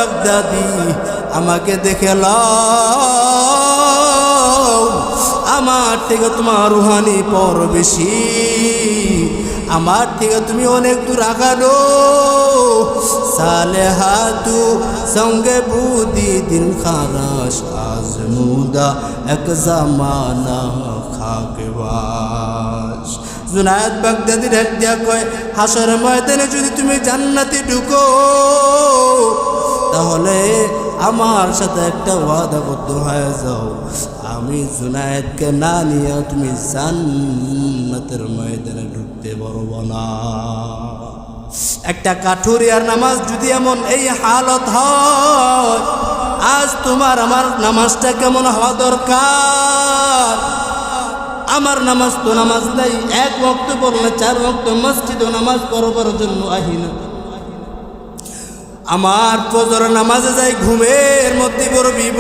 বাগদাদি আমাকে দেখে লও, আমার থেকে তোমার রুহানি পর বেশি, আমার থেকে তুমি অনেক দূর আগানো। সালেহাতু সঙ্গে বুদি দিল খারাস আজমুদা এক জামানা খাকবাস। জুনায়েদ বাগদাদি ডাক দিয়া কয়, হাসর ময়দানে যদি তুমি জান্নাতে ঢুকো তাহলে আমার সাথে একটা ওয়াদাবদ্ধ হয়ে যাও, আমি জুনায়েদকে না নিয়ে তুমি জান্নাতের ময়দানে ঢুকতে পারবো না। একটা কাঠুরিয়ার নামাজ যদি এমন এই হালত হয়, আজ তোমার আমার নামাজটা কেমন হওয়া দরকার? আমার নামাজ তো নামাজ নাই, এক ওয়াক্ত পড়লে 4 ওয়াক্ত মসজিদে নামাজ পড়বার জন্য আহি না। আমার ফজর নামাজে যাই ঘুমের মধ্যে পড়বিব।